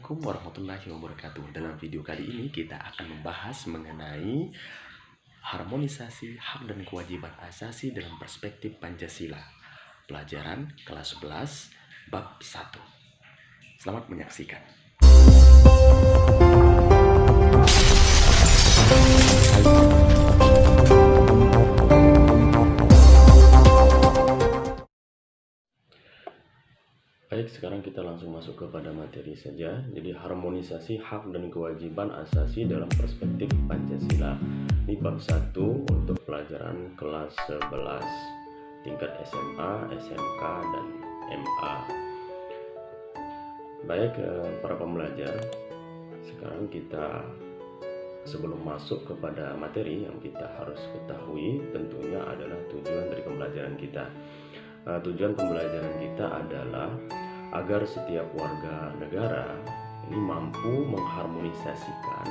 Assalamualaikum warahmatullahi wabarakatuh. Dalam video kali ini kita akan membahas mengenai harmonisasi hak dan kewajiban asasi dalam perspektif Pancasila. Pelajaran kelas 11 bab 1. Selamat menyaksikan. Baik, sekarang kita langsung masuk kepada materi saja. Jadi harmonisasi hak dan kewajiban asasi dalam perspektif Pancasila. Ini bab 1 untuk pelajaran kelas 11 tingkat SMA, SMK, dan MA. Baik, para pembelajar, sekarang kita sebelum masuk kepada materi yang kita harus ketahui tentunya adalah tujuan dari pembelajaran kita. Tujuan pembelajaran kita adalah agar setiap warga negara ini mampu mengharmonisasikan,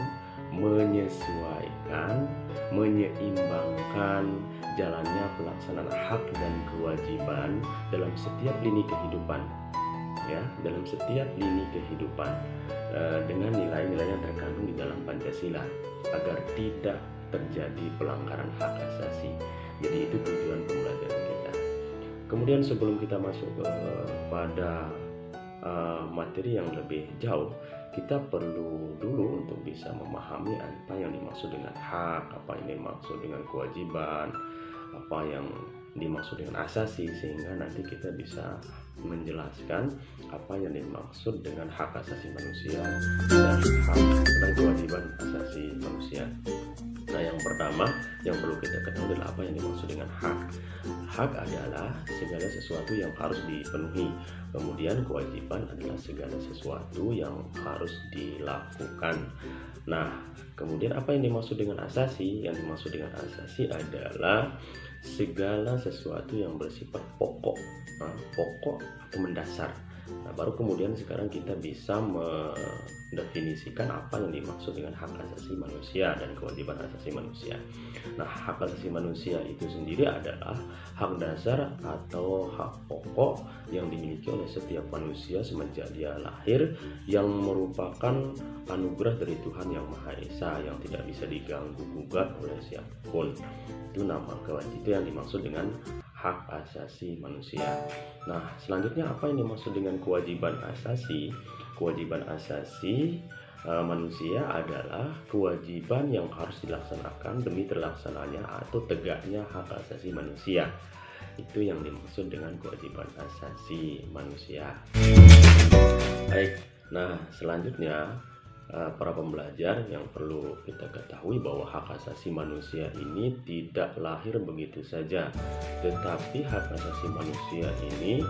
menyesuaikan, menyeimbangkan jalannya pelaksanaan hak dan kewajiban dalam setiap lini kehidupan, ya, dalam setiap lini kehidupan dengan nilai-nilai yang terkandung di dalam Pancasila agar tidak terjadi pelanggaran hak asasi. Jadi itu tujuan pembelajaran kita. Kemudian sebelum kita masuk pada materi yang lebih jauh, kita perlu dulu untuk bisa memahami apa yang dimaksud dengan hak, apa yang dimaksud dengan kewajiban, apa yang dimaksud dengan asasi, sehingga nanti kita bisa menjelaskan apa yang dimaksud dengan hak asasi manusia dan hak dan kewajiban asasi manusia. Nah, yang pertama yang perlu kita ketahui adalah apa yang dimaksud dengan hak. Hak adalah segala sesuatu yang harus dipenuhi. Kemudian kewajiban adalah segala sesuatu yang harus dilakukan. Nah, kemudian apa yang dimaksud dengan asasi? Yang dimaksud dengan asasi adalah segala sesuatu yang bersifat pokok, pokok atau mendasar. Nah, baru kemudian sekarang kita bisa mendefinisikan apa yang dimaksud dengan hak asasi manusia dan kewajiban asasi manusia. Nah, hak asasi manusia itu sendiri adalah hak dasar atau hak pokok yang dimiliki oleh setiap manusia semenjak dia lahir, yang merupakan anugerah dari Tuhan Yang Maha Esa yang tidak bisa diganggu-gugat oleh siapapun. Itu yang dimaksud dengan hak asasi manusia. Nah, selanjutnya apa yang dimaksud dengan kewajiban asasi? Kewajiban asasi manusia adalah kewajiban yang harus dilaksanakan demi terlaksananya atau tegaknya hak asasi manusia. Itu yang dimaksud dengan kewajiban asasi manusia. Baik, nah selanjutnya para pembelajar yang perlu kita ketahui bahwa hak asasi manusia ini tidak lahir begitu saja, tetapi hak asasi manusia ini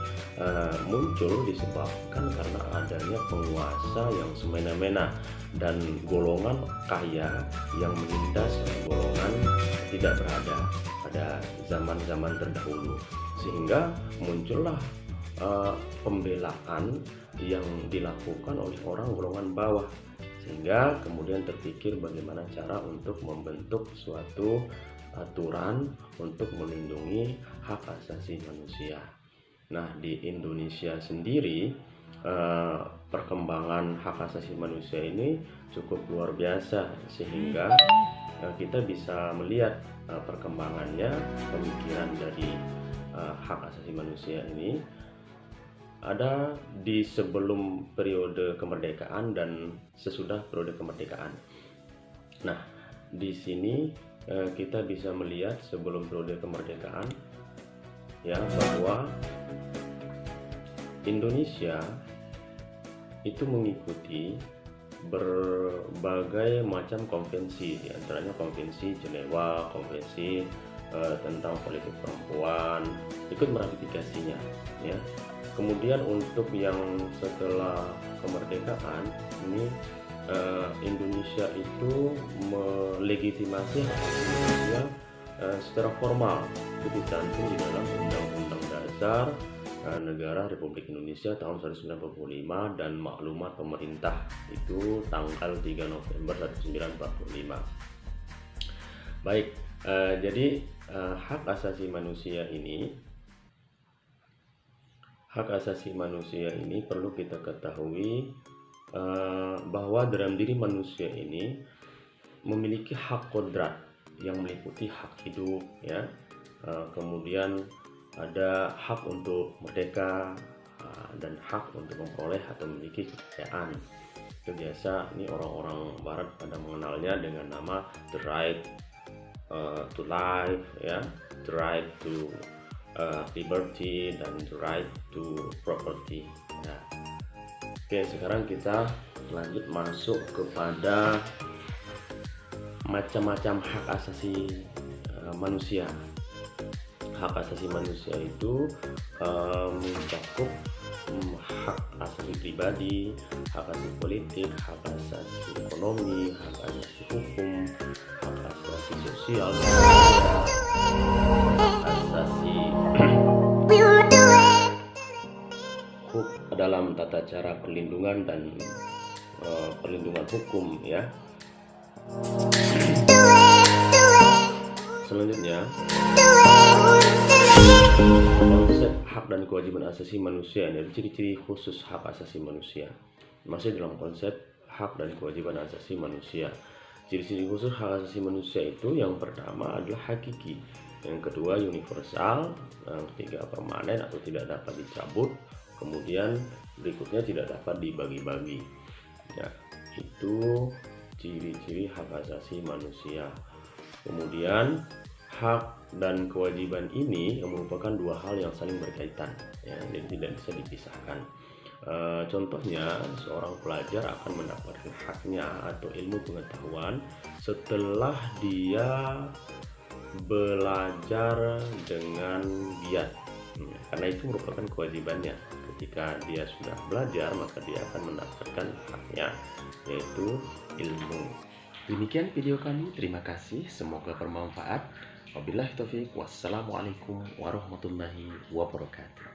muncul disebabkan karena adanya penguasa yang semena-mena dan golongan kaya yang menindas golongan tidak berada pada zaman-zaman terdahulu, sehingga muncullah pembelaan yang dilakukan oleh orang golongan bawah, sehingga kemudian terpikir bagaimana cara untuk membentuk suatu aturan untuk melindungi hak asasi manusia. Nah, di Indonesia sendiri perkembangan hak asasi manusia ini cukup luar biasa, sehingga kita bisa melihat perkembangannya pemikiran dari hak asasi manusia ini ada di sebelum periode kemerdekaan dan sesudah periode kemerdekaan. Nah, di sini kita bisa melihat sebelum periode kemerdekaan ya, bahwa Indonesia itu mengikuti berbagai macam konvensi, di antaranya konvensi Jenewa, konvensi tentang politik perempuan, ikut meratifikasinya ya. Kemudian untuk yang setelah kemerdekaan ini Indonesia itu melegitimasi hak asasi manusia secara formal, itu dicantum di dalam Undang-Undang Dasar Negara Republik Indonesia tahun 1945 dan Maklumat Pemerintah itu tanggal 3 November 1945. Baik, jadi hak asasi manusia ini perlu kita ketahui bahwa dalam diri manusia ini memiliki hak kodrat yang meliputi hak hidup, ya, kemudian ada hak untuk merdeka, dan hak untuk memperoleh atau memiliki kekayaan. Itu biasa ini orang-orang Barat pada mengenalnya dengan nama the right to life, ya, the right to liberty, dan the right to property. Nah, oke, sekarang kita lanjut masuk kepada macam-macam hak asasi manusia. Hak asasi manusia itu mencakup hak asasi pribadi, hak asasi politik, hak asasi ekonomi, hak asasi hukum, hak asasi sosial, hak asasi dalam tata cara perlindungan dan perlindungan hukum, ya. Selanjutnya, konsep hak dan kewajiban asasi manusia ini ciri-ciri khusus hak asasi manusia. Masih dalam konsep hak dan kewajiban asasi manusia. Ciri-ciri khusus hak asasi manusia itu yang pertama adalah hakiki, yang kedua universal, yang ketiga permanen atau tidak dapat dicabut, kemudian berikutnya tidak dapat dibagi-bagi. Ya, itu ciri-ciri hak asasi manusia. Kemudian hak dan kewajiban ini merupakan dua hal yang saling berkaitan, ya, jadi tidak bisa dipisahkan. Contohnya, seorang pelajar akan mendapatkan haknya atau ilmu pengetahuan setelah dia belajar dengan giat. Karena itu merupakan kewajibannya. Ketika dia sudah belajar, maka dia akan mendapatkan haknya, yaitu ilmu. Demikian video kami, terima kasih, semoga bermanfaat. Wabillahi taufiq, wassalamualaikum warahmatullahi wabarakatuh.